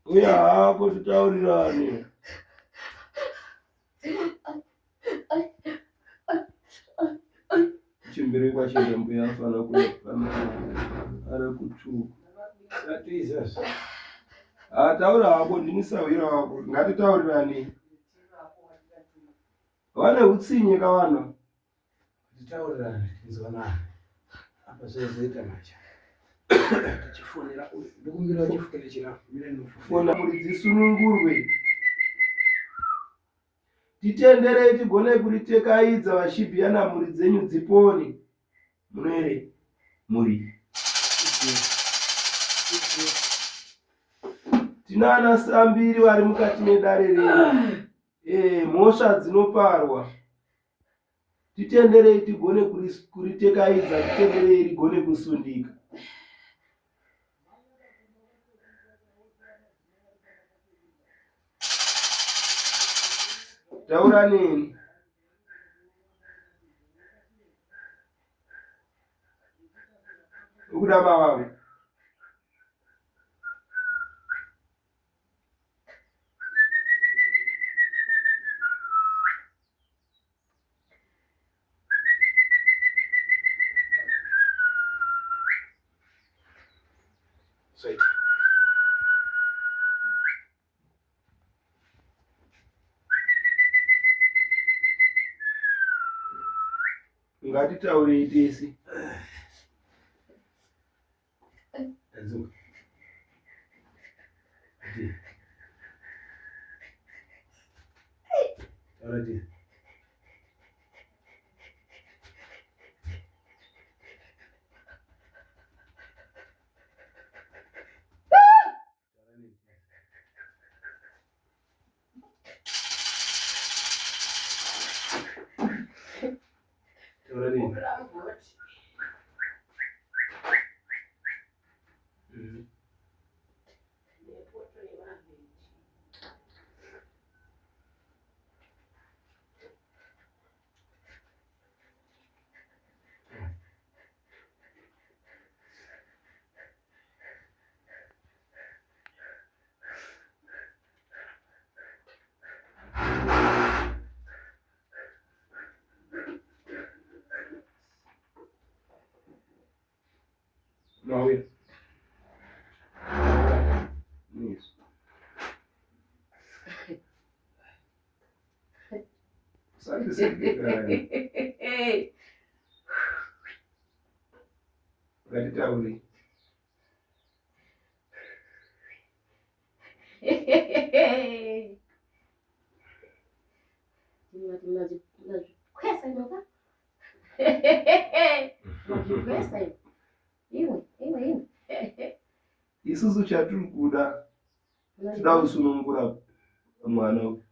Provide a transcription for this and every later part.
uya hako titaurirane. Chimbereka chenda mbuya afana kuepana ari kutsvuka. Taura hako ndinisawira wako ngatitaurirane. Vane utsinye kavanhu. Titaurirane tizwanane. Apa zvozoita macha. Tichifonera ndikumbira chifukichira fona muri dzisunungurwe. Titenderei tigone kuritekaidza vashibhiyana mhuri dzenyu dzipone. Munoere muri. Tina ana sambiri vari mukati medare renyu. Mhosva dzinoparwa. Titenderei tigone kuritekaidza, titenderei rigone kusundika. Tauraneni. Ukuda mavavo. Sweet. Ngatitaurei tese. Azuma. Ati. Already. Already. Não, isso. Isso. Sabe esse cara? Ngatitaurei. Kwesa inoka? Kwesa ino. Iwe. Isusu chatiri kuda. Tida kusunungura mwana uyu.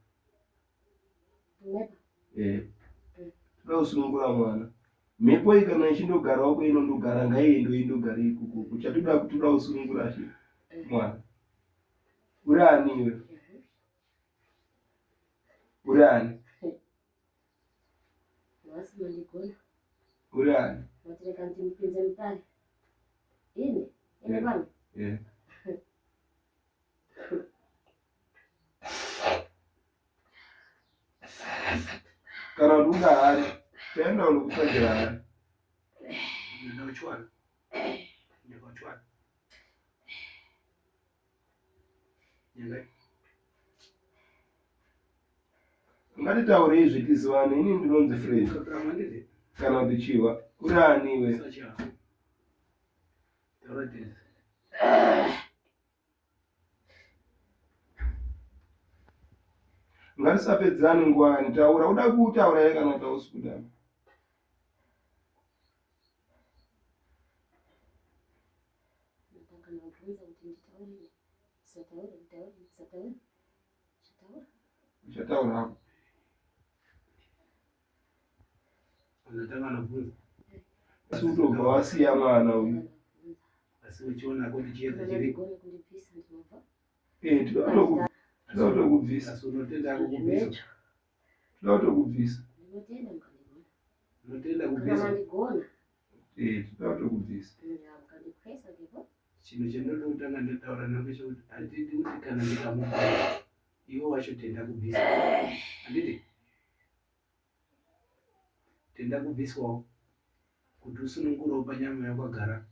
Tida kusunungura mwana. Mhepo iyi kana ichindogarawo kwainondogara ngaiende indogara ikoko. Chatida kuti tida kusunungura mwana. Uri ani iwe? Uri ani? Wasi mandigona. Uri ani? Watireka ndimupinze mutare. Ine bana. Kana kuti ungahari, taenda unokutsvagira hari. Ndinochwana. Nyanga. Ngatitaurei zvetiziwane, ini ndinonzi Fred. Kana kuti Chiwa. Uri ani iwe? Ngatisapedzerane nguva yani, taura. Uda kutaura here kana kuti hausi kuda? Uchataura hapo. Unataka nabunza. Sutobva wasiya mwana uyu. Asi uchiona kuti chiedza chiriko. Tinoda kutokubvisa. Asi unotenda kukubvisa. Tinoda kutokubvisa. Unotenda kubvisa. Tinoda kutokubvisa. chinhu chendinoda kutanga ndataura nako chokuti handidi kuti kana ndikamuka iwe wacho tenda kubviswa. Handiti tenda kubviswawo kuti usunungurewo panyama yako agara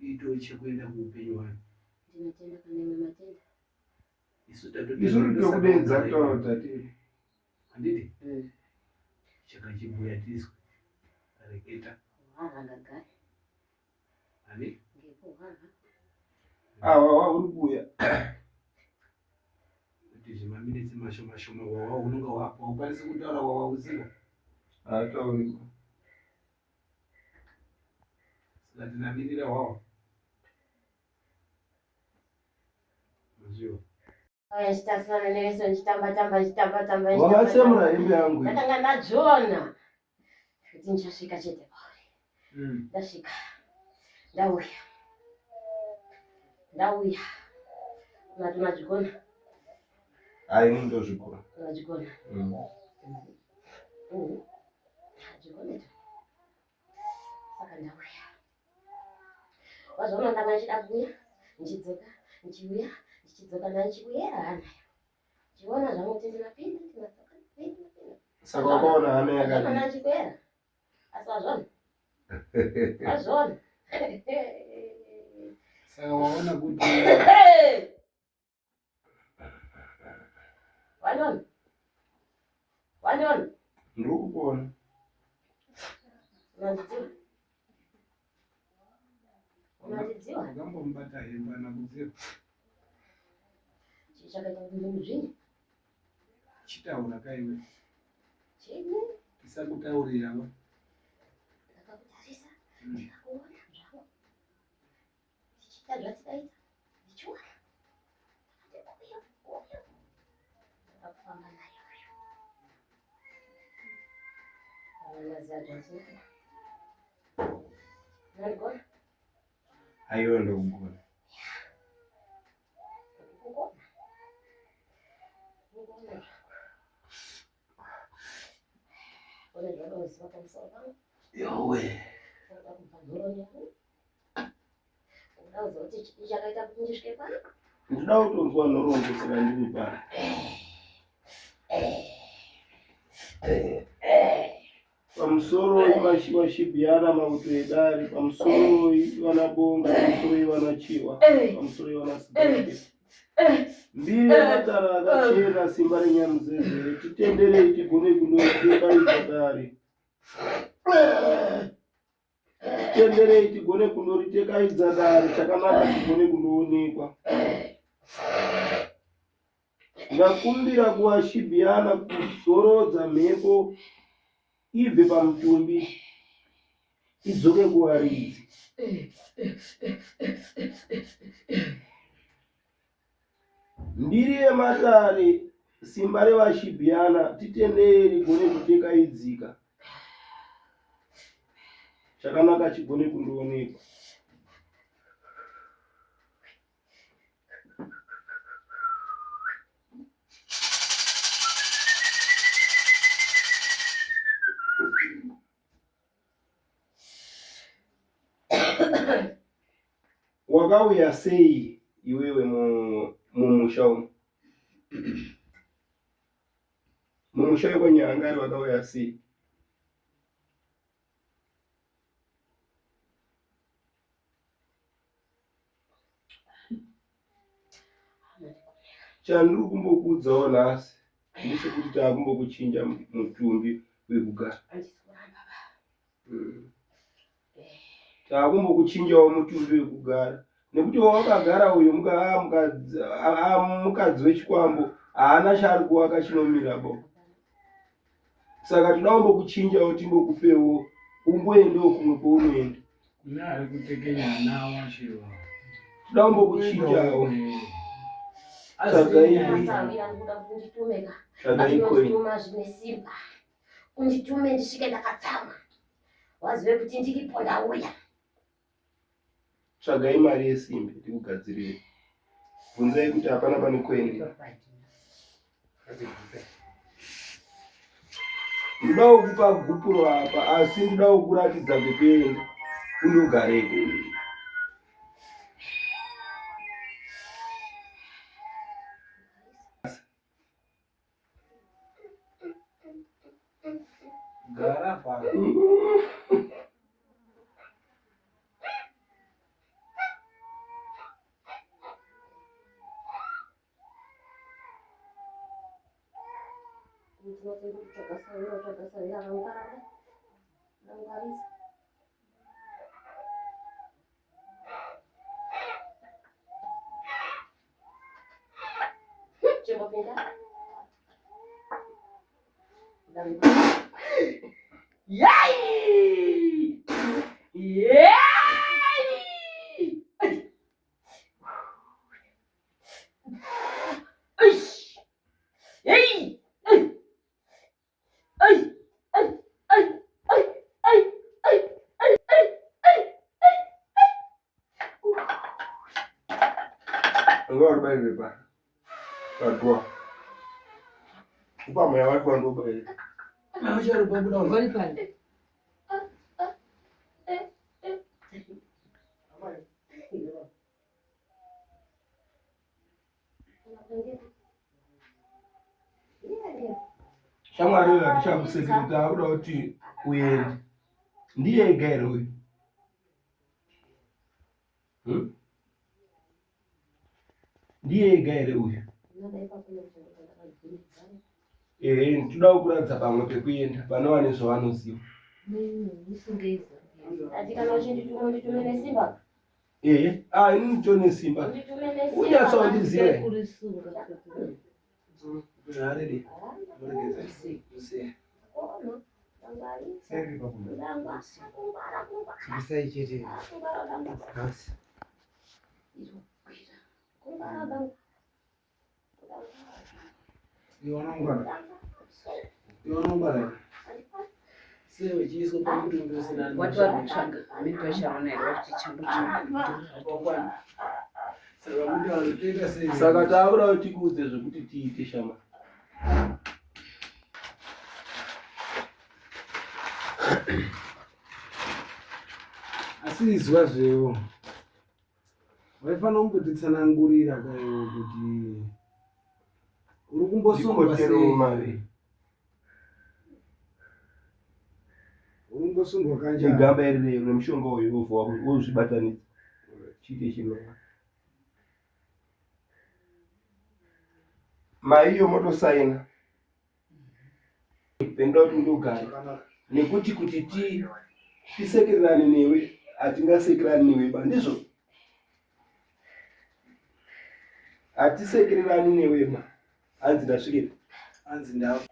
iitewo chekuenda kuupenyu hwayo. Ndinotenda kana imwe matenda. Isu tokudedza kutaura tatiri. Handiti chakachibhuya tizwe reketa. Ngagari. Handiti uri kuuya kuti zvimaminitsi mashoma shoma wawa unonga wapa ukwanisi kutaura wawa uziva. Hatauriko. Saka tinamirira wawa. Maziwa. Aya chitafana neso nchitamba. Wakasemura hembe yangu. Ndatanga ndadzona. Kuti ndichasvika chete pauri. Ndasvika. Ndauya. Unadzigona. Ai ndozvikora. Unadzigona. Dzigona. Saka ndauya. Wazona ndanga ndichida kuuya, ndichidzoka, ndichiuya, ndichidzoka ndichibuyera hana. Chiona zvangu kuti ndinapinda, ndinadzoka, ndinapinda. Saka wakaona hana yakadini? Ndanga ndichibuyera. Asi wazona. Wazona. Saka waona kuti Wandona. Ndiri kukuona. Unadzidziwa? wakambomubata hembe anakudziva. Chakaita kuti ndimuzvinyi? Chitaura kaiwe. Chini? Tisakutaurirawo. Ndakakutarisa. Ndikakuona zvangu. Ndichita zvatikaita. Ndichiona. Ndakufamba nayo. Ndigona? Aiwe ndokugona. Yowe. Ndinoda kutonzwa nhorongo saka ndiri pano. Pamusoro iwashibhiyana mauto edare, pamusoro iwanabonga, pamusoro iwanachiwa, pamusoro iwanasidhake. Mbiri yematara akachena simba renyamuzezere, titenderei tigone kundoriteka dare. Titenderei tigone kundoriteka dare, chakanaka tigone kundoonekwa. Ndakumbira kuwashibhiyana kuzorodza mhepo ibve pamutumbi idzoke kuwaridzi. Mbiri yematare simba revashibhiyana titendei rigone kuteka idzika. Chakanaka chigone kundoonekwa. Wakauya sei iwewe mumusha umu? Mumusha wekwenyangari wakauya sei? Chandiri kumbokuudzawo nhasi ndechekuti taakumbokuchinja mutumbi wekugara. Taakumbokuchinjawo mutumbi wekugara. Nekuti wawakagara uyu mukadzi wechikwambo haana chaari kuwaka chinomirapo. Saka toda kumbokuchinjawo timbokupewo umboendewo kumwe kwaunoenda. Kune ari kutekenya nawo chiwa. Toda kumbokuchinjawo. Unditume ndisvike ndakadzama. Wazive kuti ndiripo ndauya. Tsvagai mari yesimbi ndikugadzirire. Bvunzai kuti hapana pane kuenda. Ndodawo kupa gupuro apa asi ndodawo kuratidza kukuenda undogareko. Gara pa. Coba pindah. Yay! Yay! Agora vai ver, pá. Tá boa. O pá, amanhã vai quando o banho. Não, já não vou Vai pale. Shamwari wewe akishakusekretari akuda kuti uende. Ndiye igere huyu. Ndiye igere huyu. Toda kukuradza pamwe pekuenda pane zvavanoziva. Ini nditone simba. Unyatsaundiziva. Already. Watu wanatsvaga mitoshaonera kuti chambotsvaga Saka taakuda kuti tikuudze zvekuti tiite shama. Asi izwa zvewo. Waifanira kumbotitsanangurira kaiwo kuti uri kumbosungwa sei? Uri kumbosungwa kanjani? Igamba iri nemushonga uyu wozvibatanidza. Chiite chinova. Maiyo motosaina. Penda kuti ndogara. Nekuti kuti tisekererane newe hatingasekererani newe ba ndizvo. Hatisekererani newe ba. Hanzi ndasvika. Hanzi ndava.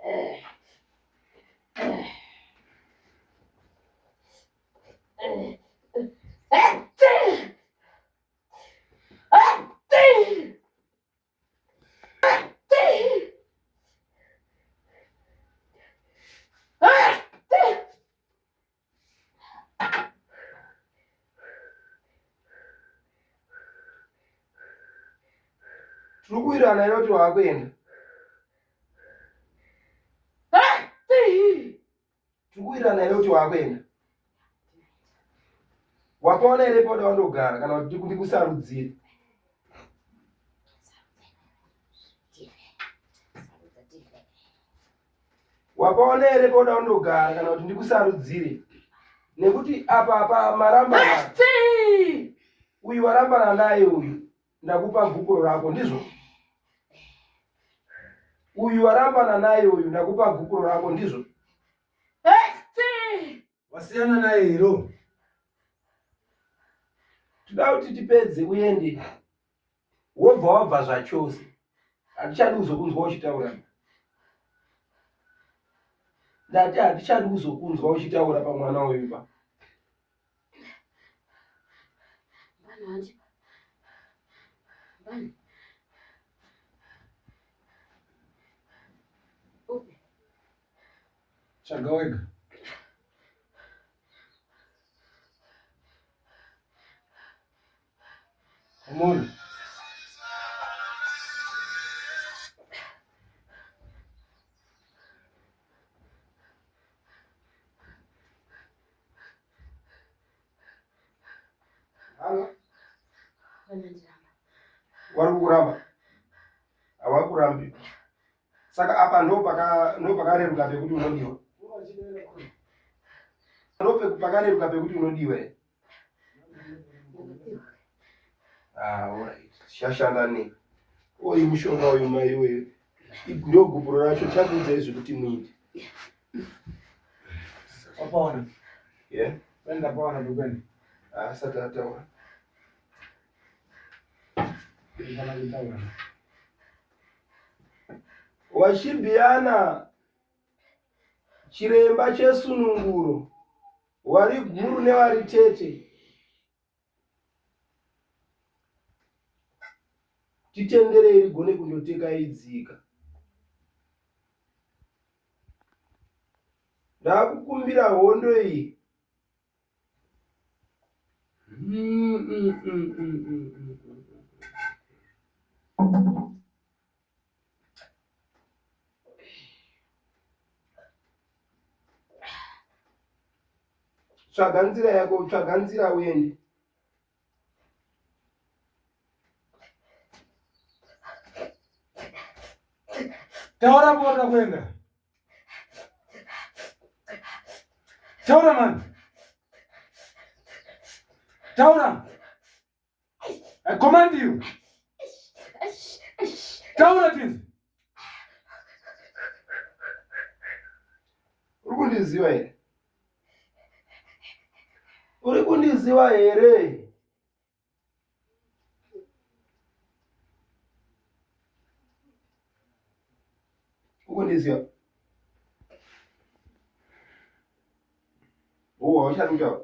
Tikuirana ino kuti wakuenda. Tikuirana ino kuti wakuenda. Wapaona ere poda wandogara kana kuti ndikusarudzire. Wapaona ere poda wandogara kana kuti ndikusarudzire. Nekuti apa marambana. Uyu warambana naye uyu. Ndakupa gukuro rako ndizvo. Uyu warambana naye uyu ndakupa gukuro rako ndizvo. Wasiyana naye hero. Toda kuti tipedze uende. Wobva zvachose. Hatichadi kuzokunzwa uchitaura. Ndati hatichadi kuzokunzwa uchitaura pamwana uyu pa. Chaga wega. Amor. Halo. Wari kuramba. Hawakurambi. Saka apa ndo pakareruka pekuti unodiwa. rope kupakane rukape kuti unodiwe. Alright. Shashandane. Oyi mushonga uyu mai wewe. Ndio guburo racho chakudza izvi kuti muite. Wapaona? Yeah. Wenda paona dukani. Asatataura. Ndana kutaura. Washibiyana chiremba chesununguro wari guru nevari tete titenderei gone kundoteka idzika. Ndakukumbira hondo iyi. Tsvaga nzira yako, tsvaga nzira uende. Taura bora kwenda. Taura man. Taura. I command you. Taura this. Urikundiziva here? Urikundiziva here? Ukundiziva? Oh, wachanicha.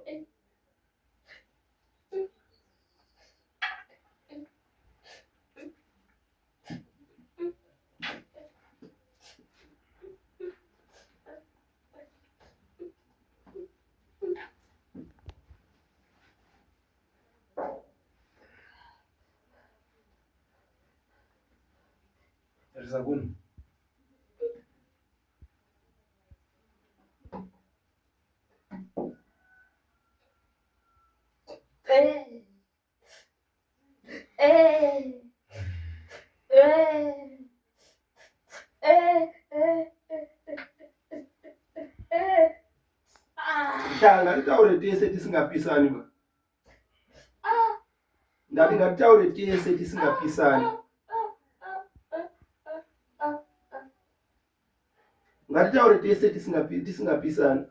Erzaguni. Changa nditaure tese tisingapisani ba. Ndati ngataure tese tisingapisani. Ngataure tese tisingapisani.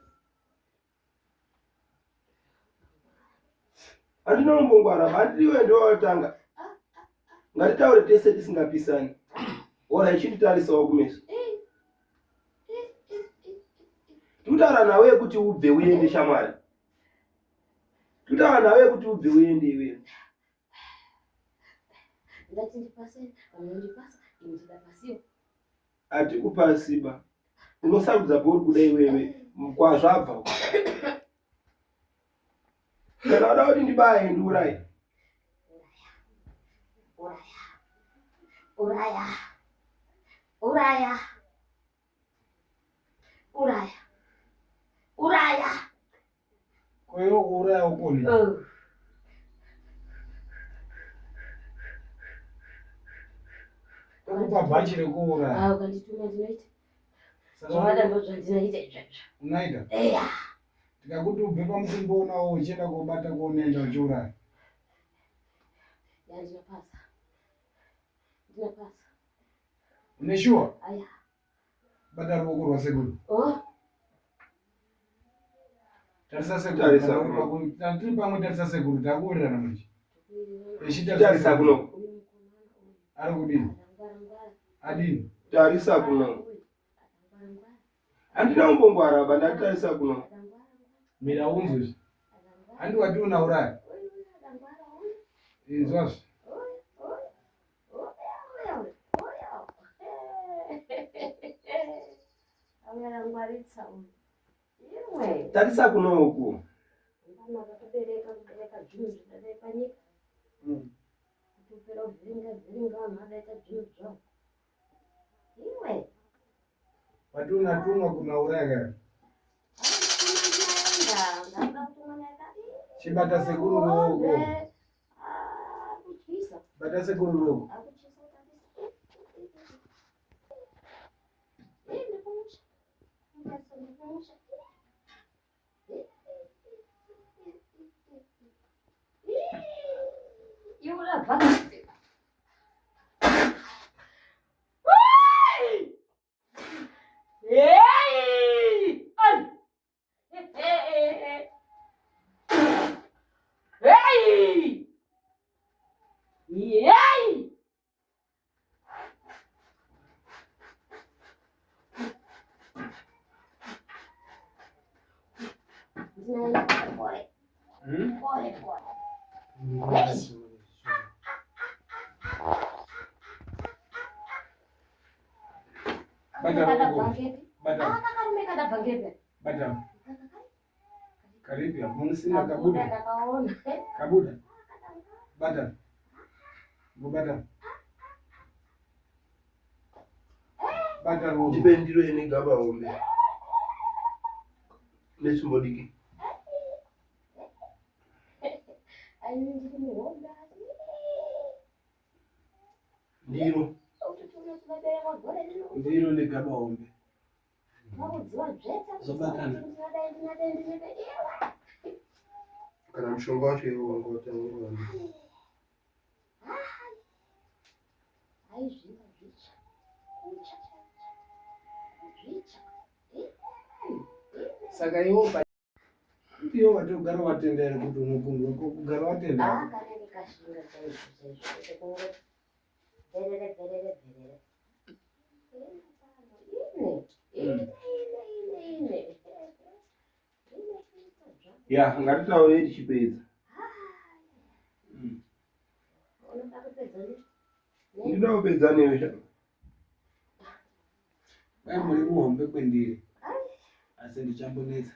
Andinombongwara bandiriwe ndo watanga. Ngataure tese tisingapisani. Ora ichinditarisawo kumeso. Tutaura nawe kuti ubve uende shamwari. Tutaura nawe kuti ubve uende iwe. Ndati ndipase, ndipasa, ndidapasiwa. Ati kupasiba. Unosarudza bhori kudai wewe. Kwazvabva. Kana wada kuti ndibaye ndiurayi. Uraya. Uraya. Uraya. Uraya. Kwa hiyo uraya ukoni. Takupa bhachi rekuuraya. Ukandituma ndinoita. Zvawada ndo zvandinoita izvozvo. Unaita? Eya. Tikakuti ubve pamutumbo unawo uchienda kobata kuonenda uchiuraya. Ya ndinopasa. Ndinopasa. Une sure? Aya. Bata ruoko rwasekuru. Tarisa sekuru. Tiri pamwe tarisa sekuru. Takuwirirana manje. Tarisa kuno. Ari kudini? Adini? Tarisa kuno. Andinombongwara bandatarisa kuno. Mira unzwe. Andi wati unauraya. Izvazvo. Tarisa kuno uku. Wati unatumwa kunauraya kaya. Chibata sekuru ruoko. Bata sekuru ruoko. Iwe unabva Karibia, munisia kabuda. Kabuda. Bata. Bata. Bata ro. Ndipendiro ine gaba ombe. Nesimbodiki. Ndiro. Ndiro ne gaba ombe. Zobatana. Kana mshonga wacho iwo wangota ngo. Saka iwo pa. Ndiyo watogara watendera kuti unokundu wako kugara watendera. Kana nikashinga chaicho. Ya, ngatitaure tichipedza. Ndinoda kupedza newe sha. Bai muri muhombe kwendiri. Asi ndichambonetsa.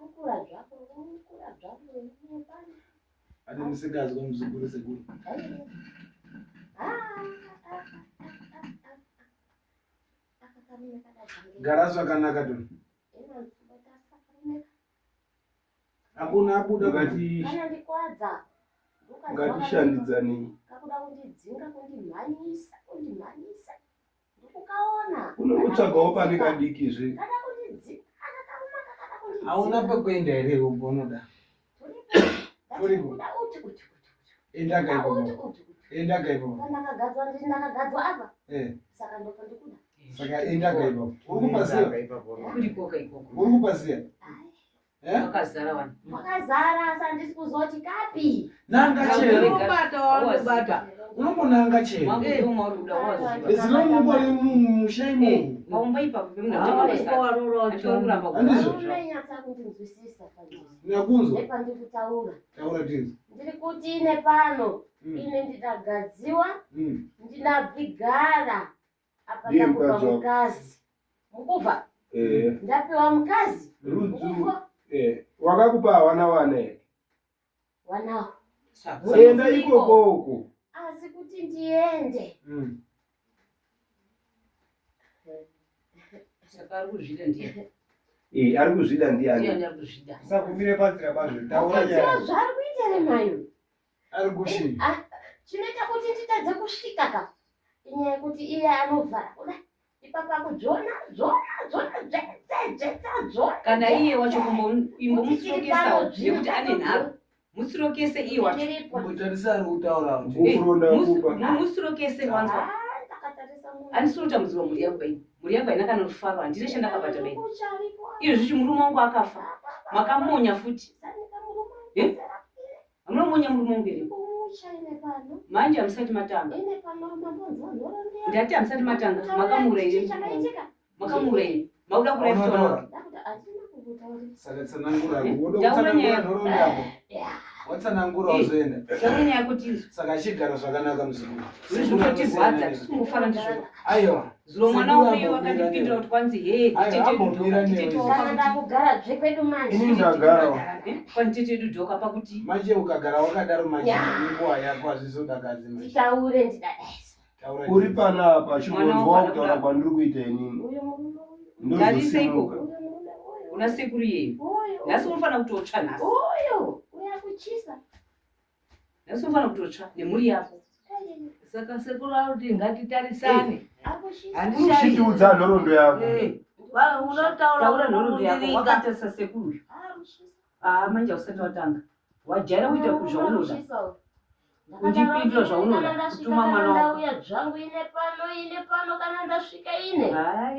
Kukura zvako nepano. Ane musikazi kwamuzukuru sekuru. Gara zvakanaka tu. Hakuna abuda Ngati ngatishandidzane. Kakuda kundidzinga kundimhanyisa. Ndikukaona. Unotsvagawo pane kadikizve. Kana kundidzinga hauna pekuenda here unoda. Turipo. Endaga ipopo. Ndakagadzwa apa. Saka ndopa ndikuda. Saka endaga ipopo. Kurikoka ikoko. Uri kupasiya? Wakazara wani. Wakazara sandisi kuzoti kapi. Nanga chero. Wazibata. Unombonanga chero. Mwanguruma uruda waziba. Ezilomungori mushaimu. Paumba ipapo pemuna Unonyatsa kundinzwisisa pandiri. Nakunzwa. Nepandikutaura. Taura tinzi. Ndiri kuti ine pano. Ine ndidagadziwa. Ndinabvigara. Apa ndakupa mukazi. Mukuva? Ndapiwa mukazi. Rudzu. Wakakupa wana here. Wanawo. Enda ikoko. Asi kuti ndiende. Saka ari kuzvida ndiye. Ari kuzvida ndiani? Ndiye ari kuzvida. Sakumire panzira bazvo. Taura nyaya. Zvari kuitere mayo. Ari kushini. Chinoita kuti nditadze kusvika ka. Inyaya yekuti iye anovhara kudai. Ipapa kujona. Kana iye wacho kumbomutsirokesa nekuti ane nharo. Mutsirokese iye wacho. Mutarisa ari kutaura. Mutsirokese wanzwa. Andisirota muziva muri yangu bai. Muri yangu haina kana rufaro. Handine chandakabata bai. Iyo zvichi murume wangu akafa. Makamonya futi. Munomonya murume wangu here. Manje hamusati matanga. Ndati hamusati matanga. Makamurei. Makuda kurefutona. Saka tsanangura. Woda kutsanangura nhoroondo yako. Watsanangura wazoenda. Taurenya yakuti saka achigara zvakanaka muzukuru. Zvinotirwadza tisimufara ndizvo. Aiwa. Zulo mwana uyu wakandipindura kuti kwanzi he kana ndakugara zvekwedu manje. Ini ndagara. Kwanditetedu dhoka pakuti manje ukagara wakadaro manje nguva yako azvizodakadzi manje. Titaure ndidadaisa. Uri panapa chimonzwa kutaura kwandiri kuita inini. Ndariseiko. Una sekuru yeyo. Nhasi unofanira kutotsva nhasi. Uyakuchisa. Nhasi unofanira kutotsva nemhuri yako. Saka sekuru aroti ngatitarisane. Unoshitiudza nhoroondo yako. Unotaura nhoroondo yako wakatarisa sekuru. Manje usati watanga. Wajaira kuita kuzvaunoda. Unjipindura zvaunoda kutuma mwana wako. Ndauya zvangu ine pano kana ndasvika ine.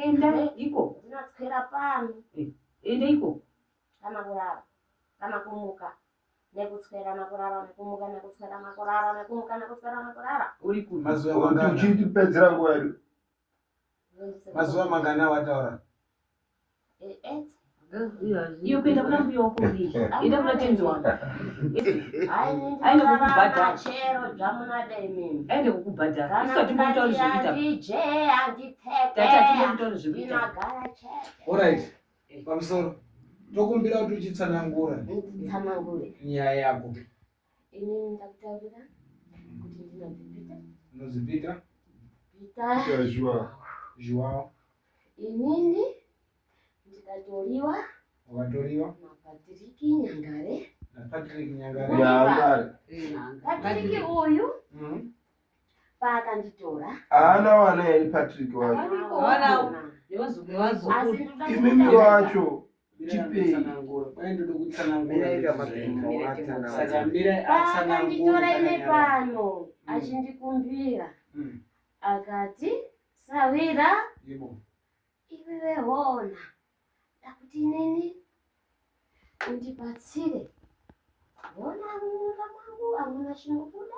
Enda iko. Ndinatswera pano. Enda iko. Kana kurara. Kana kumuka. Nekutswera nakurara nekumuka nekutswera nakurara nekumuka nekutswera nakurara. Uri kuti mazuva mangana. Uchitipedzera nguva yedu. Mazuva mangana wataura. iyo kuenda kuna mbuya wako uri. Enda kuna tenzi wangu. Aende kukubhadhara. Chero zvamunade imimi. Aende kukubhadhara. Isati mutauri zvekuita. DJ andipfeke. Tata mutauri zvekuita. Inagara chete. Alright. Pamusoro. Tokumbira kuti uchitsanangura. Nditsanangure. Nyaya yako. Inini ndakutaurira kuti ndinozipita. Unozipita? Pita. Joao. Inini ndikatoriwa. Wakatoriwa? Na Patrick Nyangare. Na Patrick Nyangare. Nyangare. Patrick uyu. Paakanditora. Ana wana eri Patrick wacho. Wana Imimi wacho. Chipei. Paakanditora ine pano. Achindikumbira. Akati Sawira. Iwewe hona. Ndakuti inini undibatsire. Bona munga mangu amuna chinokuda.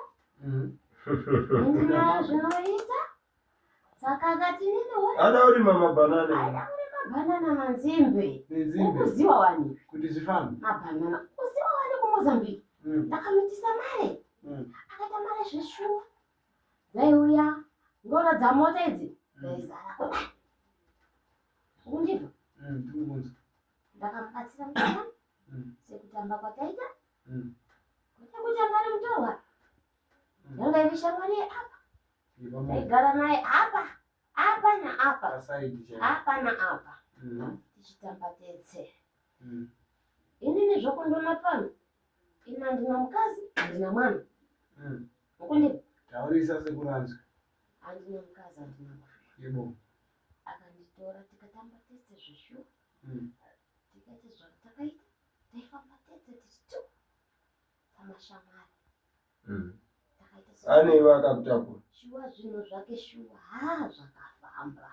Ndina zvinoita. Saka akati nini hona. Ada uri mama banana. Ada uri mabanana manzimbe. Nzimbe. Ukuziwa wani. Kuti zifambe. Mabanana. Ukuziwa wani kuMozambique. Ndakamitisa mare. Akaita mare zveshuwa. Dzaiuya ngoro dzamota idzi. Dzaizara kudai. Undiva? Ndakamubatsira mutana. Sekutamba kwataita. Kuti angari mutorwa. Yanga iri shamwari apa. Ndaigara naye apa. Apa na apa. Apa na apa. Tichitamba tetse. Inini zvokundona pano. Ina ndina mukazi, ndina mwana. Ukundiva? Taurisa sekuranzwa. Handina mukazi, handina mwana. Yebo. Akanditora tikatamba tetse zveshuwa. Tikaita zvakatakaita. Taifamba tetse tichitu. Samashamwari. Ane vakakutakura. Shuwa zvino zvake shuwa. Zvakafamba.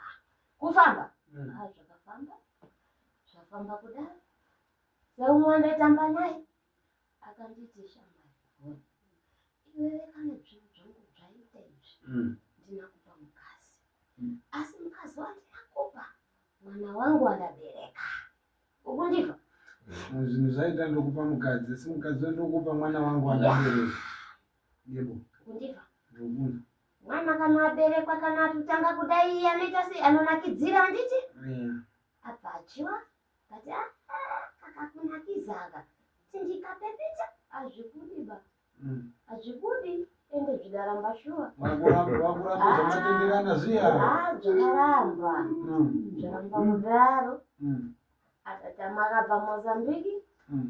Kufamba. Zvakafamba. Zvafamba kudai. Seumwe ndaitamba naye. Akanditi shamwari. Iwewe kana zvinhu zvangu zvaita izvi. Ndinakupa mukazi. Asi mukazi wandinakupa. Mwana wangu adabereka. Ukundiva? Zvinhu zvaita ndokupa mukadzi. Si mukadzi ndokupa mwana wangu adabereka. Yebo. Ukundiva? Ndobunza. Mwana kana aberekwa kana atotanga kudai anoita sei anonakidzira handiti? Abva achiwa. Kati kakakunakizaka. Tindikapepita. Azvikudiba. Azvikudi. Ende zvidaramba shuwa. Wakuramba zvamatenderana zviya. Zvakaramba. Zvaramba kudaro. Atatama akabva Mozambique.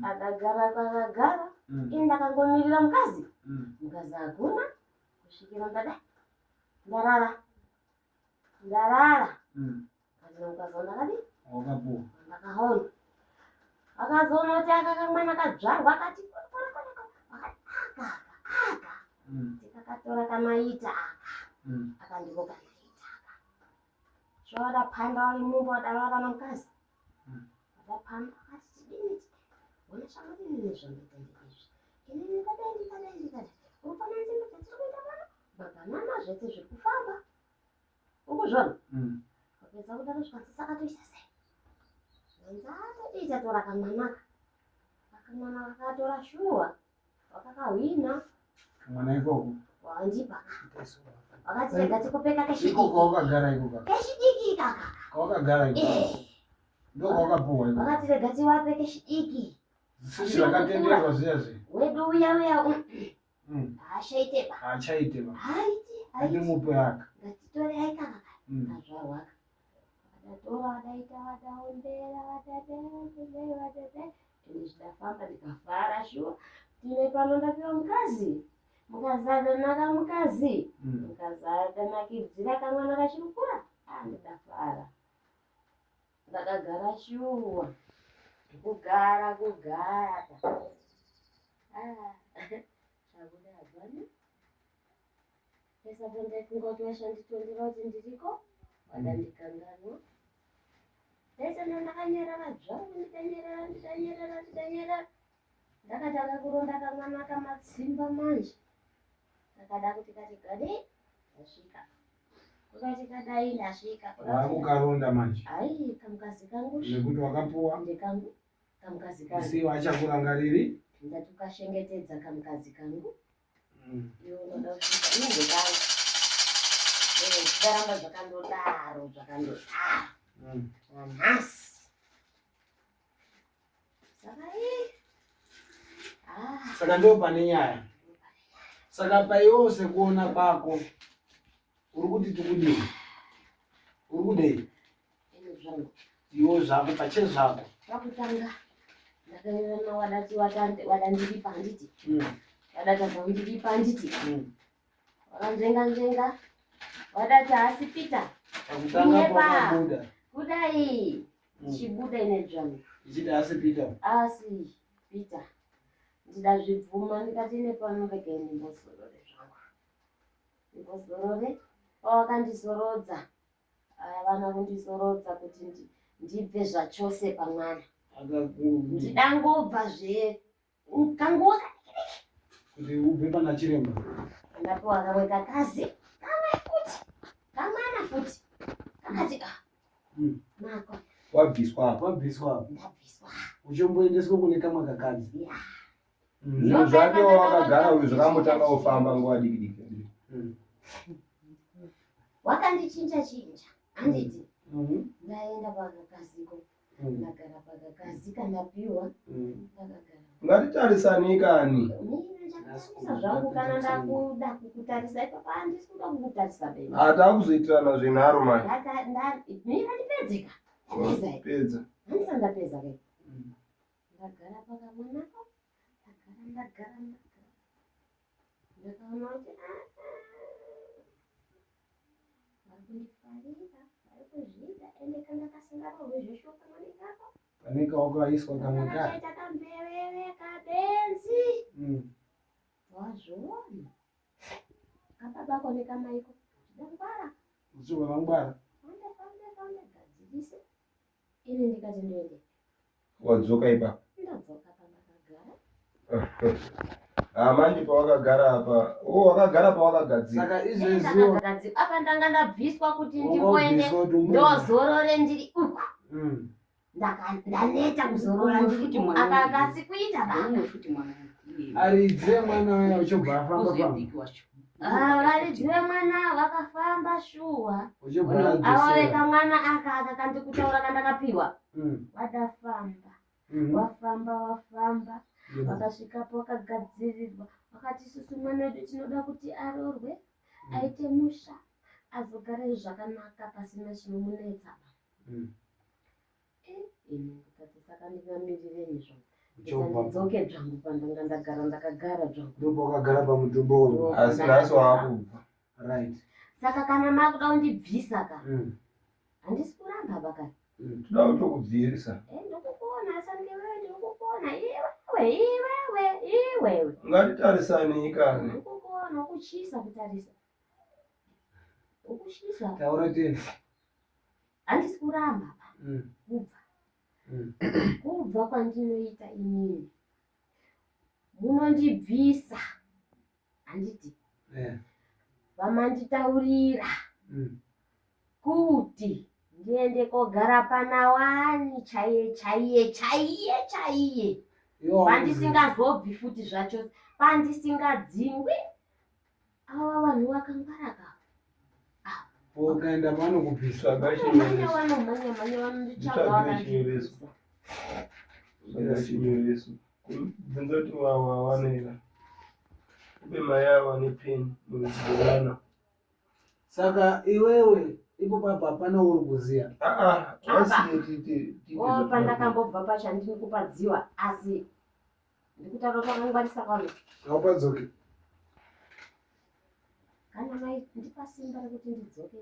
Akagara kwakagara. Ende akangomirira mukazi. Mukazi hakuna. Kusvikira ndada. Ndarara. Kazina mukazi wandakadi. Wakapuwa. Ndakaona. Akazoona kuti akakamwana kadzvarwa akati. Tikakatora kanaita aka. Akandiko kanaita aka. Zvawada panda wari mumba wadalala namukazi. Adapanda akati tidini. Wona shamwari nezvamboita ndizvi. Inini ndikadai. Uripana nzimbe dzatiri kuita pano. Mabanana zvese zviri kufamba. Ukuzvona? Kapedza kudaro zvikwanisa akatoisa sei. Nzata tora kamwanaka. Akamwana akatora shuwa. Wakakahwina. Mwana ikoko. Wandipa. Wakati rega tikupeka keshidiki. Ikoko wakagara ikoko. Keshidiki kaka. Wakagara ikoko. Ndoko wakapuwa ikoko. Wakati rega tiwape keshidiki. Sisi zvakatenderwa zviya. Wedu uya. Ashaitepa. Achaitepa. Haiti. Andi mupe aka. Ngatitore aikaka. Kazvarwaka. Adatora adaita adaombera wadade. Ini zvidafamba ndikafara shuwa. Tine pano ndapiwa mukazi. Mukazi adanaka mukazi. Mukazi adanakidzira kamwana kachiri kukura. Ndidafara. Ndakagara shuwa. Kugara. Chabuda hapana. pesa ndaifunga kuti washanditondera kuti ndiriko wadandikanganwa. Pesa ndakanyerera zvangu ndikanyerera ndakatanga kuronda kamwana kamatsimba manje. Ndakada kuti kati gade ndasvika. Kukati kadai ndasvika. Wakukaronda manje. Ai kamkazi kangu Nekuti wakapuwa. Ndekangu kamkazi kangu. Si wachakurangariri. Ndatukashengetedza kamkazi kangu. Iwo unoda kusvika indekangu. Zvaramba zvakandodaro. Nhasi. Saka Saka ndio pane nyaya. Saka payose kuona kwako uri kuti tikudini? Uri kudei? ine zvangu. Iwo zvako pache zvako. Pakutanga ndakaona wadati wadandiripa handiti. Wadatadza kundiripa handiti. Wakanzvenga wadati hasi Peter. Pakutanga kwakabuda. Kudai. Chibuda ine zvangu. Ichiti hasi Peter. Asi Peter. Ndida zvibvuma ndikati nepano rege ndimbozorore zvangu. Ndimbozorore pawakandizorodza. Vana kundizorodza kuti ndibve zvachose pamwana. Ndidangobva kanguwa kuti ubve pana chiremba. Ndapiwa kamwe kakazi. Kamwana futi. Kakati mako. Wabviswa. Wabviswa. Ndabviswa. Uchimboendeswa kune kamwe kakadzi. Zviro zvake wakagara uyu zvakambotanga kufamba nguva diki. Wakandichinja handiti. Ndaenda pakakaziko. Ndagara pakakazika ndapiwa. Ndakagara. Ngatitarisani kani. Ndakatarisa zvangu kana ndakuda kukutarisa ipapa handisi kuda kukutarisa beni. Hatakuzoitirana zvinharo manje. Mira ndipedzeka. Pedza. Handisa ndapedza ke. Ndagara pakamwanako. Ndagara. Ndakaona kuti varikundifarira, varikuzvida ende kana kasingarohwe zveshoka manikapo. Paneka wakaiswa kamwe kaya. Akaita kambeveve kabenzi. Wazvona. Kapabako nekamaiko. Ndangwara. Uchiwa mangwara. Fambe gadzirisa. Ini ndikati ndoende. Wadzoka ipa. Ndadzoka pandakagara. Manje pawakagara apa. Wakagara pawakagadzira. Saka izvezviwo. Apa ndanga ndabviswa kuti ndimboende ndozorore ndiri uku. Ndaneta kuzorora ndiri uku. Akakasi kuita banga. Aridze mwana wayo uchobva afamba pamba. Varidziwe mwana vakafamba shuwa. Awaveka mwana akandikutaura kandakapiwa. Vadafamba. Wafamba. Vakasvikapo vakagadzirirwa. Vakati isusu mwana wedu tinoda kuti arorwe. Aite musha. Azogare zvakanaka pasina chinomunetsa. Ndikati saka ndingamirire izvo. Ndidzoke dzvangu pandanga ndakagara dzvangu. Ndipo wakagara pamutumbo uyu. Asi nhasi wakubva. Right. Saka kana makuda kundibvisa ka. Handisi kuramba bakati. Toda kutokubvirisa. Ndokupona asange wewe ndokupona. Iwewe. Ngatitarisani kani. Ndokupona ukuchisa kutarisa. Ukuchisa. Taura teni. Handisi kuramba. Kubva kwandinoita inini. Munondibvisa. Handiti. Vamanditaurira. Kuti ndiende kogara pana wani chaiye. Pandisingazobvi futi zvacho. Pandisingadzingwi. Ava vanhu vakangwara ka. Ukaenda pano kubviswa Manya vanochinyoreso kubvunza kuti wawanera ube mayava nepeni murudzivana. Saka iwewe ipo papa hapana uri kuziya. Pandakambobva pacha ndiri kupadziwa asi ndikutaura kwakangwarisa kwano. Haupadzoke. Kana mai ndipa simba rekuti ndidzoke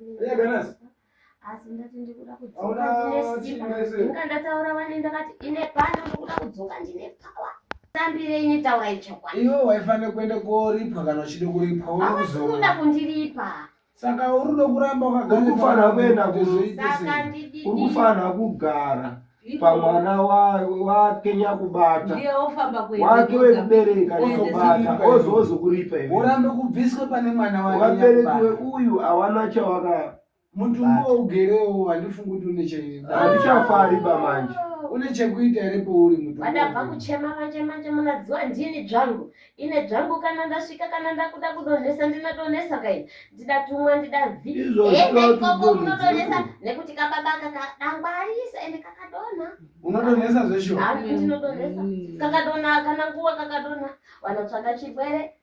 asi ndati ndikuda kudzoka Auna ndine simba. Ndingandataura vane ndakati ine pano ndikuda kudzoka ndine pawa. Tambire ini taura ichokwa. Iwe waifane kuende koripwa kana uchide kuripwa uri Hawasikuda kuzorora. kundiripa. Saka uri kuramba wakagara Urikufana kuenda Saka ndididi. urikufana kugara pamwana wake nyakubata Ndiye ofamba wake wekubereka nezobata ozokuripa iwe urambe kubviswe pane mwana wake waberekiwe uyu hawana chawaka mutumbo ugerewo handifungi kuti une chekuita handichafariba manje une chekuita here pauri mutumbo Vadabva kuchema manje munadziwa ndini dzvangu. Ine dzvangu kana ndasvika kana ndakuda kudonhesa ndinodonhesa kai. Ndidatumwa ndidabvi. Izvo Ende zvinoda ikoko kuti unodonhesa nekuti kababa kakadangwarisa ende kakadona. unodonhesa zvesho Hani ndinodonhesa. Kakadona kana nguwa kakadona. Vanotsvaka chirwere.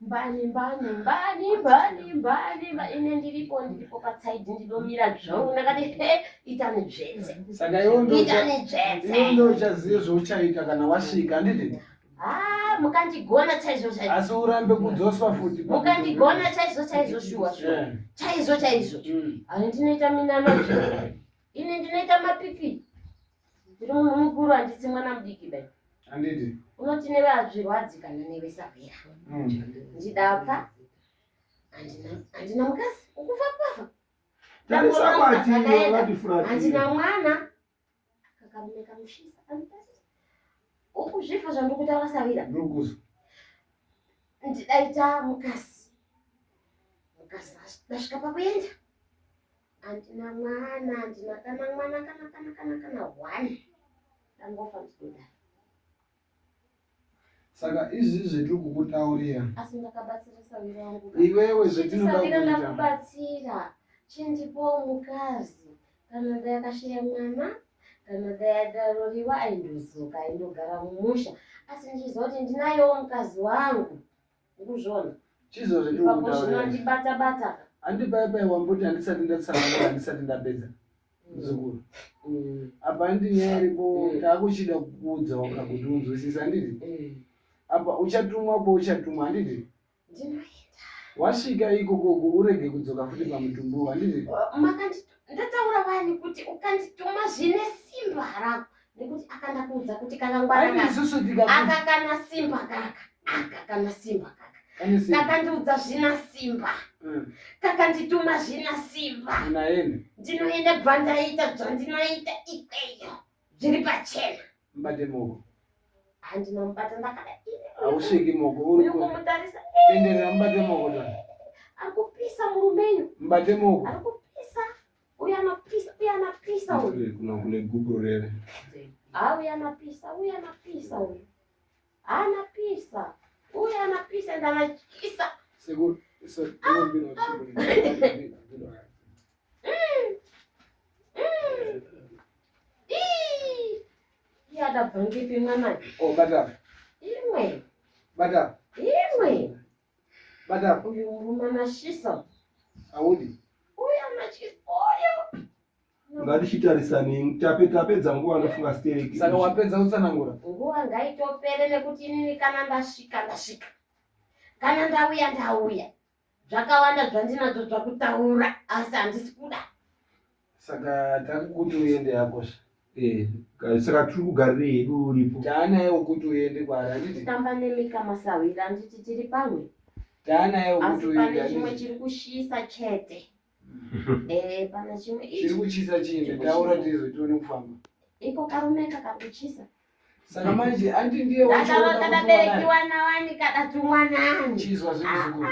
Mbani. Ine ndiripo patsaidi ndidomira zvangu. Ndakati itani dzvetse. saka iwo Itani dzvetse. ndo uchazive zvauchaita kana wasvika handiti Mukandigona chaizvo. asi urambe kudzoswa futi Mukandigona chaizvo shuwa. Chaizvo. Ani ndinoita minano zviro. Ini ndinoita mapipi. Ndiri munhu mukuru handisi mwana mudiki dai. handiti Unoti neve azvirwadzi kana neve savira. Ndidapfa. Handina mukazi. Ukufa pafa. tarisa kwati wakati furatira Handina mwana. Kakamume kamushisa. Ukuzvifa zvandikutaura savira. ndikuza Ndidaita mukazi ndasvika pakuenda handina mwana handina kana mwana kana one ndangofa ndikudai saka izvi zvetiri kukutaurira asi ndakabatsira savira wangu iwewe zvetinoda savira kuita ndakubatsira chindipowo mukazi kana dai akashaya mwana kana dai adaroriwa aindozoka aindogara mumusha asi ndizoti ndinayowo mukazi wangu ukuzviona chizvo zvetiri ipapo kutaurira zvinondibata handipaipai wamboti handisati ndatsanangura handisati ndapedza muzukuru apa handi nyaya iripo taakuchida kukuudza waka kuti unzwisisa handiti apa uchatumwapo uchatumwa handiti ndinoenda wasvika ikokoko urege kudzoka futi pamutumbuwo handiti ndataura vani kuti ukandituma zvine simba rako nekuti akandakuudza kuti kakangwara isusu aka kana simba kaka kakandiudza zvina simba kakandituma zvina simba unaenda ndinoenda bva ndaita zvandinoita ikweyo zviri pachena mbate moko handinamubata ndakada hausviki moko uri kumutarisa tenderera mbate moko ta ari kupisa murumenyu mbate moko ari kupisa uyu anapisa uyu kune gubu rere uyu anapisa uyu anapisa ndanachisa yadabva ngipi mwanai imwe uyu murume anashisa audi uyu anachisa uyu ngatichitarisani tapedza nguva anofunga stereki saka wapedza utsanangura nguva ngaitopere nekuti inini kana ndasvika kana ndauya zvakawanda zvandinadzo zvakutaura asi handisi kuda saka takukuti uende yakosha saka tiri kugarire hedu uripo taanayewo kuti uende kwari handiti tamba nemika masawira handiti tiri pamwe taanayewo kuti asi uende pane chimwe handiti chiri kushisa chete pane chimwe chiri kuchisa chinde taura tizwe tione kufamba iko karume kakakuchisa saka manje handi ndiye kadaberekiwa nawani kadatumwa nani chizwa zvemuzukuru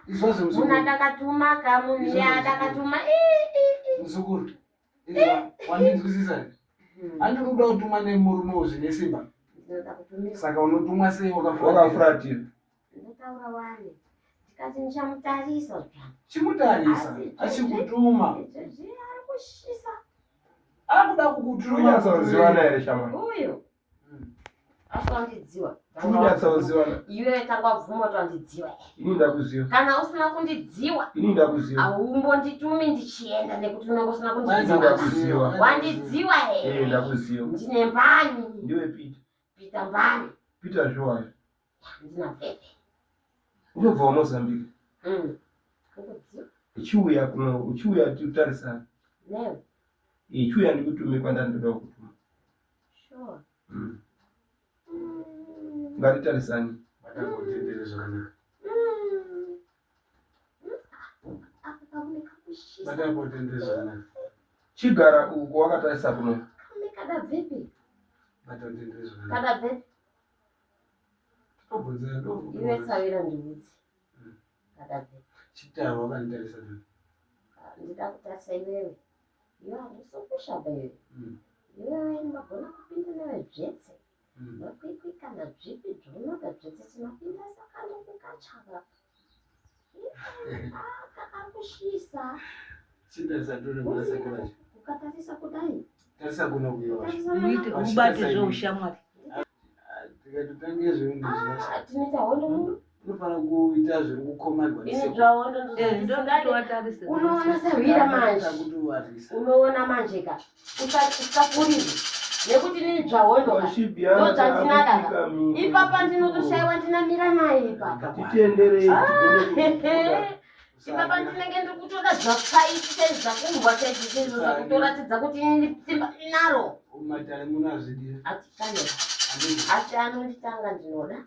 izwa munhu zvemuzukuru adakatuma kamunhu adakatuma muzukuru izwa wandinzwisisa handi kuda kutuma nemurume zvine simba ndinoda kutumira saka unotumwa sei wakafuratira ndotaura wani ndikati ndichamutarisa zvangu chimutarisa achikutuma izvezvi ari kushisa akuda kukutuma tirunyatsauzivana here shama uyo asi wandidziwa tirunyatsauzivana iwe tangwabvuma kuti wandidziwa ini ndakuziva kana usina kundidziwa ini ndakuziva haumbonditumi ndichienda nekuti unenge usina ndakuziva wandidziwa here ndakuziva ndine mbani ndiwe pita pita mbani pita zviwayo ndina pepe unobva wamozambique ukudziwa uchiuya titarisana newe ichiuya ndikutume kwandandoda kutuma sure ngatitarisani. Vatakutendere zvakanaka. Vatakutendere zvakanaka. Chigara uko wakatarisa kuno. Kadabvepi? Vatakutendere zvakanaka. Kadabvepi? Tobvunza ndo. Iwe Sawira ndivudzi. Kadabvepi? Chitaro wakanitarisa ndo. Ndida kutarisa iwewe. Iwe handisokushaba iwe. Iwewe magona kupinda nevedzvetse. Makwikwi kana zvipi zvaunoda zvese tinopinda saka ndokukachava. Kakakushisa. Chitarisa ndo mwasekerachi. Ukatarisa kudai. Tarisa kuno kuyiwa. Uite ubate zvoushamwari. Tikatotange zvinhu Tinoita hondo. unofana kuita zviri kukomadwa Ini zvahondo Ndotoatarise. unoona Sawira manje. Unoona manje ka. Usapurire. Nekuti nini zvahondo ka. Ndozvandinada. Ipapa ndinotoshaiwa ndinamira naye ipapa. Titendere Ipapa ndinenge ndikutoda zvakaitise zvakumbwa chaizvizvo zvakutoratidza kuti ini simba ndinaro. Matare munazvidira. Atitane. Asi anonditanga ndinoda.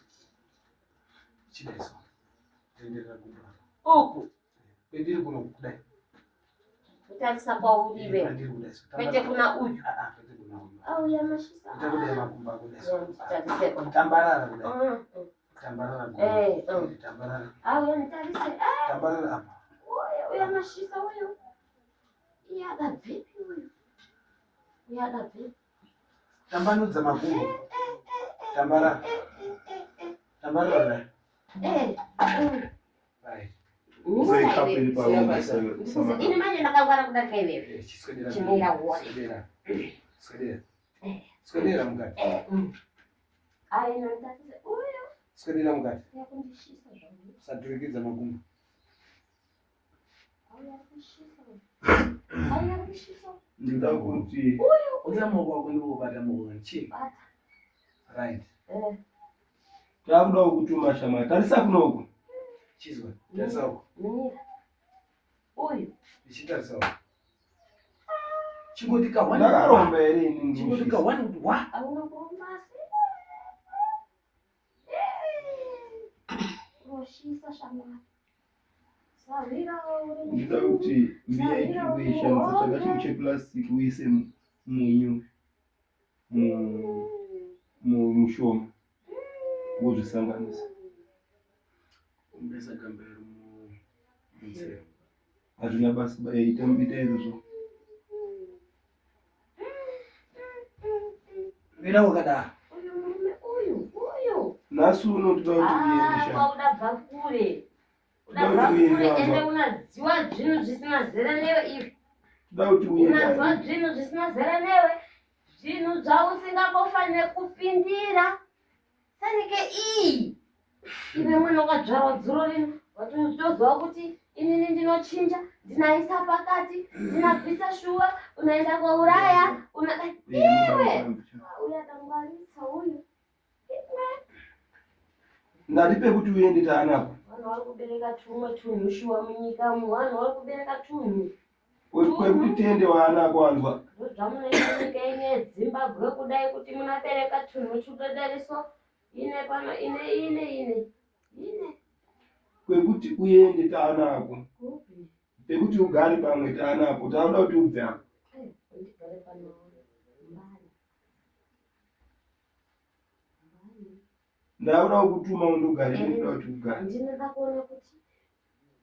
Chidaiso. Tendera kubva. Uku. Pendiri kuno kudai. Kutarisa kwauriwe. Pendiri kudaiso. Kwete kuna uyu. Kwete kuna uyu. Auya mashisa. Ndakudai makumba kudaiso. Tarise kwa. Tambarara kudai. Tambarara kudai. Tambarara. Auya nitarise. Tambarara apa. Uya mashisa uyu. Iyada vipi uyu? Iyada vipi? Tambanudza makumbo. Tambarara. Tambarara. Right. Ini manje ndakangwara kudarika iwewe. Chimira uone. Skedera mukati. Ayi nonitarise uyu. Skedera mukati. Yakundishisa zvangu. Saturikidza makumbo. Auya kushisa. Auya kushisa. Ndikakuti Udzamoko wako ndiwo bata muchi. Bata. Right. takuda kutuma shama. Tarisa kunoko. Chizwa. Tarisa uko. Mira. Uyu. Ichitarisa uko. Chingotika wani. Ndakaromba ere ini Chingotika wani kuti wa. Auna kurombasi. Roshisa shamwari. Sawira uri. Ndikakuti mbiya kuishandisa chakachimwe cheplastic uise munyu mushoma wozvisanganisa. Umbesa gambero mutsero. Hazvina basa ita izvozvo. Mira wakadaro. Uyu murume uyu. Nhasi uno toda kuti uende shama. Udabva kure. Udabva kure ende unaziwa zvinhu zvisina zera newe ivi. Toda kuti uende. Unaziwa zvinhu zvisina zera newe. Zvinhu zvausingambofanire kupindira. Sanike iyi. Iwe mwana wakadzvarwa dzuro rino. Watozoziva kuti inini ndinochinja, ndinaisa pakati, ndinabvisa shuwa, unaenda kwauraya, iwe. Uya dangwaritsa uyu. Ndaripe kuti uende taanapo. Vanhu vari kubereka tumwe tunhu shuwa munyika mu. Vanhu vari kubereka tunhu. Kwekuti tende waanako wanzwa. Zvazvamunoita nyika ine Zimbabwe kudai kuti munabereka tunhu chudodoriso. Ine pano ine. Kwekuti uende taanapo. Pekuti ugare pamwe taanapo. Takuda kuti ubve apo. Ndigare pano mbali. Ndakuda kukutuma undogare. Ndinoda kuti ugare. Ndinoda kuona kuti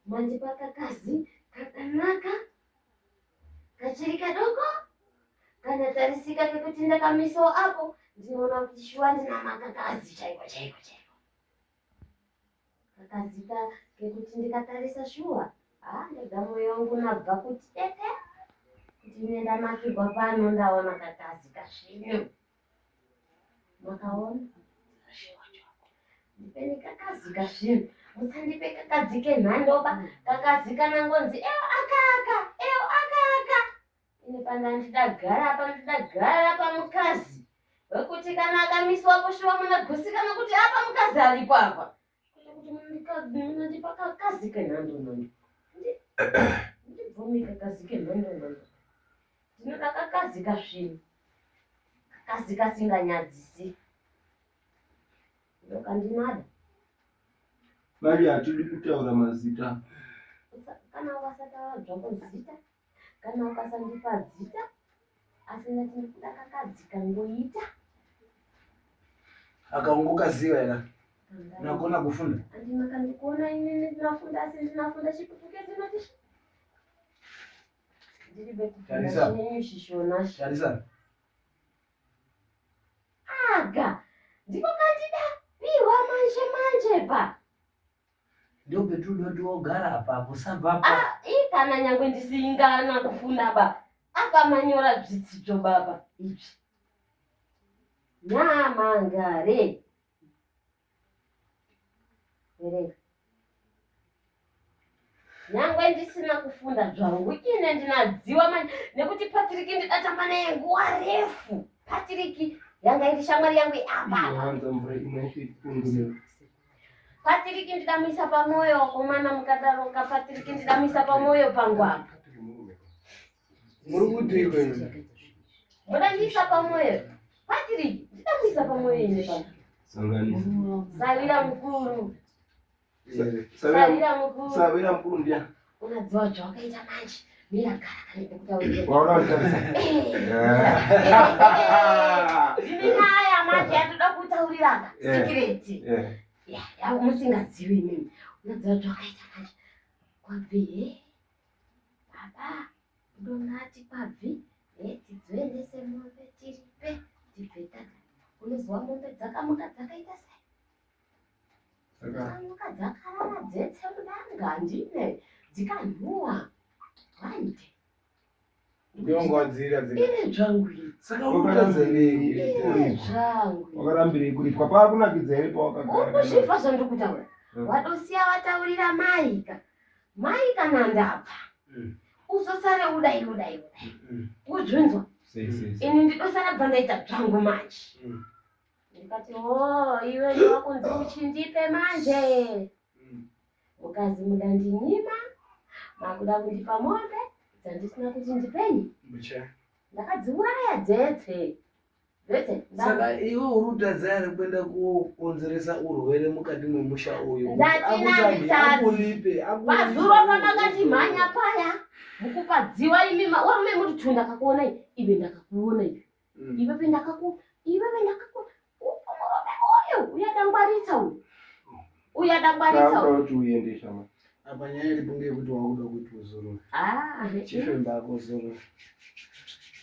manje pakakazi kakanaka. Kachiri kadoko. Kana tarisika kekuti ndakamisawo apo. Ndinoona kuti shuwa ndina makakazi chaiko. Kakazika kekuti ndikatarisa shuwa. Ndega mwoyo wangu nabva kuti tete. Kuti nenda makirwa pano ndaona kakazi kasvino. Makaona? Ndipeni kakazi kasvino. Musandipe kakazi kenhandoba. Kakazi kanangonzi aka. Ine panda ndidagara pamukazi. Wekuti kana akamiswapo shuwa munagutsikana kuti apa mukazi aripo apa. Kuti munandipa kakazi kenhandonondo. Ndibvumi kakazi kenhandonondo. Ndinoda kakazi kasvino. Kakazi kasinganyadzisi. ndokandinada Mari hatidi kutaura mazita. kana ukasataura dzvako zita kana ukasandipa zita asi ndati ndikuda kakadzika ngoita Akaungukaziva ere nakona kufunda andina kandikuona inini ndinafunda asi ndinafunda chiputukezi notishi ndiri bekufunda chinenyu shishona tarisa aga ndiko kandida pirwa manje pa ndio Petrudo wogara apapo sabva kana nyangwe ndisingana kufunda ba akamanyora zvidzidzo baba izvi nyamangare verenga nyangwe ndisina kufunda zvangu ine ndinadziwa manje nekuti Patrick ndidatamba naye nguwa refu. Patrick yanga iri shamwari yangu apa Patrick ndidamisa pamoyo komana mukadaroka Patrick ndidamisa pamoyo pangu apa muri kuti ikweni ndidamisa pamoyo Patrick ndidamisa pamoyo ine pa Savira mukuru Savira mukuru ndia unadziwa zvawakaita manje mira gara kanekutaurira waona zvine nyaya manje yatoda kutaurirana sikireti musingadziwi imimi unadziwa zvawakaita manje kwabvi baba ndonati kwabvi tidziendese mombe tiripe tibve tata unoziva mombe dzakamuka dzakaita sei dzakamuka dzakarara dzetse mudanga ndine dzikanhuwa vande ndongwadzira ine zvangu saka ukazerei zvangu wakarambirei kuripwa pakunakidza here pawakagara uzvifa zvandiri kutaura wadosiya wataurira maika nandabva uzosare udai uzvinzwa ini ndidosara bva ndaita zvangu manje ndikati iwe ndiwakunzi uchindipe manje mukazi muda ndinyima makuda kundipa mombe dzandisina kuti ndipeni ndakadziuraya dzetse saka iwe uri kutadza here kuenda kukonzeresa urwere mukati mwemusha uyu ndatinaitate pazuro pamakandimhanya paya mukupadziwa imi warume muri tu ndakakuona ive ndakakuona ive pendakakuona umurume uyu uyadangwaritsa kuti uendesha ma apa nyaya iripo ngekuti wakuda kuti uzorora chifemba ako zorora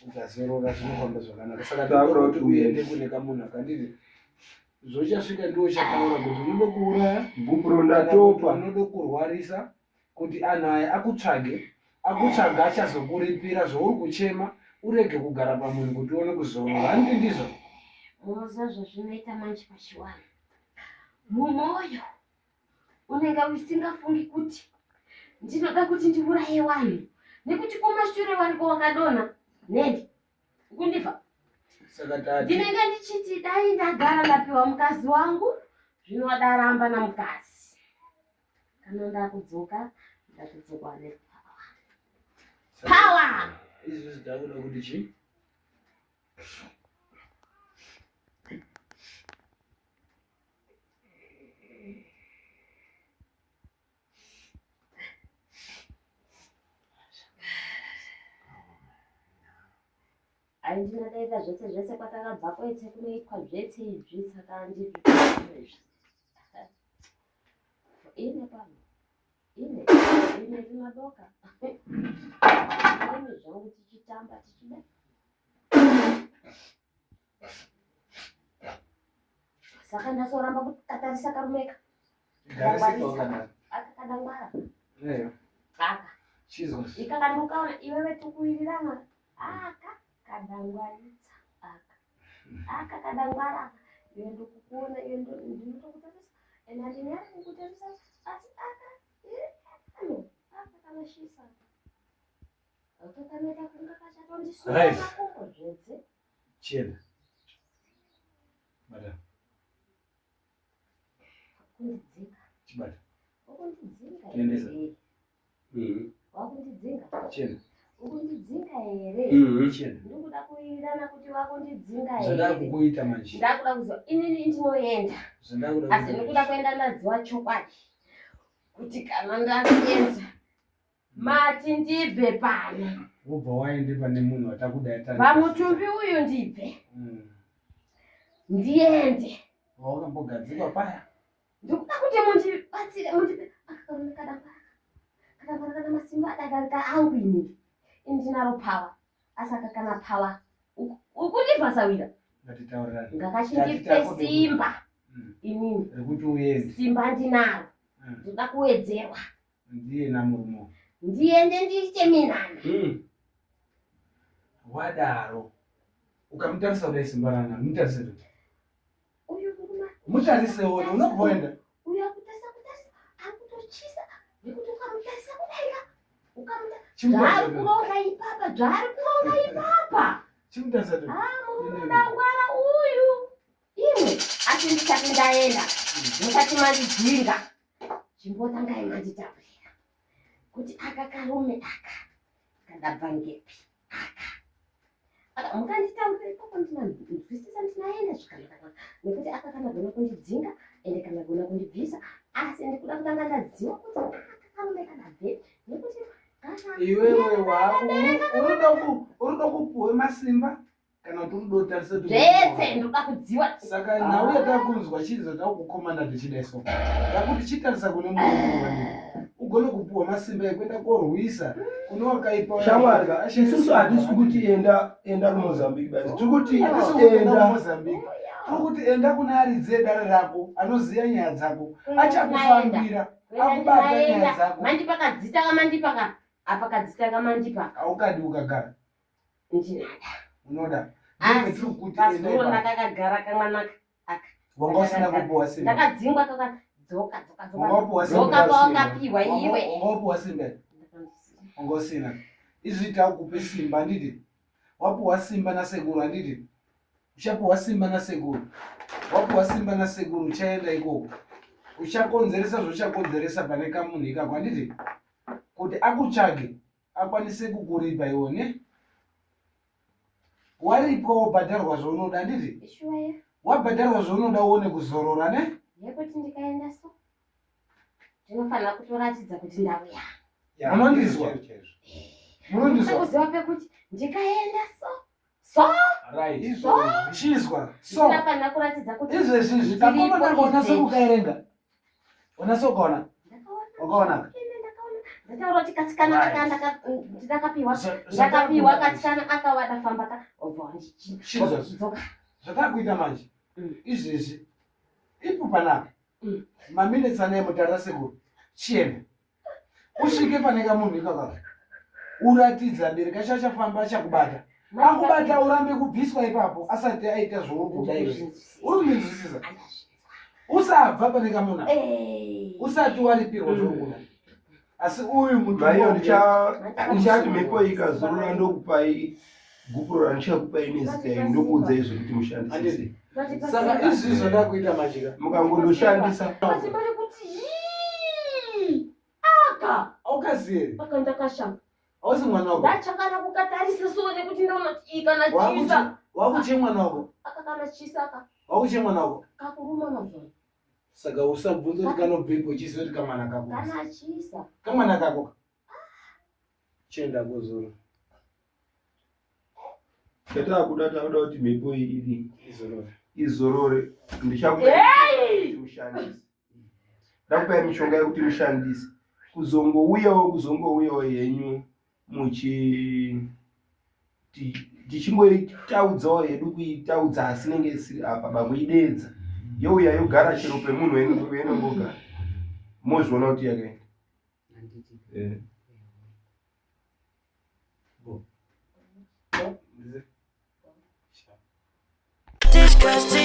ukazorora zvinofamba zvakanaka saka takuda kuti uende kune kamunhu akanditi zvochasvika ndiwo chataura kuti unode kuuraya bhubhuro ndatopa unode kurwarisa kuti anhu aya akutsvaga achazokuripira zvouri kuchema urege kugara pamunhu kuti uone kuzorora handiti ndizvo munoziva zvazvinoita manje pachiwana mumwoyo unenge usingafungi kuti ndinoda kuti ndiuraye vanhu nekuti kumashure wariko wakadonha nedi kundiva ndinenge ndichiti dai ndagara ndapiwa mukazi wangu zvino wadaramba namukazi kana ndakudzoka ndakudzoka nepawa izvi zvidakuda kuti chii ndinadaita zvese kwatakabva kwese kunoitwa zvese izvi saka ndizvi ine pano ine rinadoka ine zvangu tichitamba tichida saka ndasoramba kukatarisa karumeka akakadangwara aka ikakandukaona iwewe tukuirirana aka kadangwaritsa aka kadangwara iyo ndokukuona iyo ndinotokutarisa ena ndinyari kukutarisa asi aka kanashisa akakaneta kunga kachatondisura makumbo zvetse chena madam kundidzinga chibata ukundidzinga Tiendesa. wakundidzinga chena ukundidzinga here chena ndikuda kuirana kuti Ndakatova kundidzinga Zvada here. kukuita manje. Ndakuda kuziva inini ndinoenda. Zvandakuda Asi ndikuda kuenda ndaziva chokwadi. Kuti kana ndaenda mati ndibve pano. Wobva waende pane munhu watakudai Pamutumbi uyu ndibve. Ndiende. Wakambogadzikwa paya. Ndikuda kuti mundibatsire kana masimba adadarika angu ini. Ndinaro power. Asaka kana power. Ukundivhasawira. Ngatitaurirane. Ngakachindipe simba. Inini. Rekuti uende. Simba ndinaro. Ndoda kuwedzerwa. Ndiye namurumo. Ndiende ndiite minana. Wadaro. Ukamutarisa kudai simba rana, mutarise kuti. Uyu murume. Mutarise wona, unobvoenda. Uyu akutarisa. Akutochisa. Ndikuti ukamutarisa kudaika. Chimutarisa Zvari kuronga ipapa. Chimutarisa kuti. Murume ndangwara uyu. Imwe. Asi ndisati ndaenda. Ndisati mandidzinga. Chimbotangai manditaurira. Kuti aka karume aka. Kadabva ngepi. Aka mukanditaurira ipapo ndinanzwisisa ndinaenda zvakanaka. Nekuti aka kana gona kundidzinga ende kana gona kundibvisa. Asi ndikuda kutanga ndaziva kuti aka karume kadabve. Nekuti Iwewe wako unoda kupuwe masimba kana kuti unoda kutarisa kuti zvese ndoda kudziwa. Saka nawe takunzwa chizo takukomanda tichidaiso. Yakuti chitarisa kune munhu ugone kupuwa masimba ekuenda korwisa kune wakaipa. Shamwari, isusu hatisi kuti enda kuMozambique basi. Tikuti enda Mozambique. Kuti enda kuna aridze dare rako anoziya nyaya dzako. Achakufambira. Akubata nyaya dzako. Mandipakadzita kamandipaka. Apa kadzita kamandipaka. Aukadi ukagara. Ndinada. Unoda. Pazuro ndakagara kamwana aka. Wanga usina kupuwa simba. Ndakadzingwa kakadzoka. Dzoka pawakapiwa iwe. Wangapuwa simba. Wanga usina. Izvi takupe simba nditi. Wapuwa simba nasekuru anditi. Uchapuwa simba nasekuru. Wapuwa simba nasekuru uchaenda ikoko. Uchakonzeresa zvochakonzeresa pane kamunhu ikako anditi. Kuti akutsvage akwanise kukuripa iwone. Waripo wabhadharwa zvaunoda anditi? Ishuwa. Wabhadharwa zvaunoda uone kuzorora ne? Yekuti ndikaenda so. Ndinofanira kutoratidza kuti ndauya. Munondizwa? Munondizwa? Kuziva pekuti ndikaenda so. Right. So. Chizwa. So. Ndinofanira kuratidza kuti Izvezvi zvitakomana kunaso kukaerenga. Unasokaona? Wakaona? Ndataura kuti katsikana aka ndakapiwa katsikana akawada famba ka obva Chizwa. Zvatakuita manje. Izvezvi. Ipo panapa. Maminutes ane mutarira sekuru. Chienda. Usvike pane kamunhu ikaka. Uratidza bereka chachafamba achakubata. Akubata urambe kubviswa ipapo asati aita zvokuda iwe. Urinzwisisa. Usabva pane kamunhu. Usati waripirwa zvokuda. Asi uyu muntu Mayo ndichati mhepo ikazorora ndokupai gupuro randichakupai nezita iri ndokuudza izvo kuti mushandisise. Saka izvi zvoda kuita majika. Mukangondoshandisa. Asi mari kuti aka Aukaziye. aka ndakashamba. Ausi mwana wako. Ndachakana kukatarisa so nekuti ndaona ikana chisa. Wakuche mwana wako. Aka kana chisa aka. Wakuche mwana wako. Kakuruma mazona. Saka usabvunza kuti kanobvepo chisoti kamwana kako. Kana chisa. Kamwana kako. Chenda kuzoro. Tatakuda kuti mhepo iyi Izorore. izorore. Ndichakupai kuti mushandise. Ndakupai mishonga yekuti mushandise. Kuzongouyawo yenyu tichingoitaudzawo hedu kuitaudza asi nenge isiri apa bamuidedza. Youya yogara chero pemunhu wenongogara. Mozviona kuti yakaenda. Disgusting.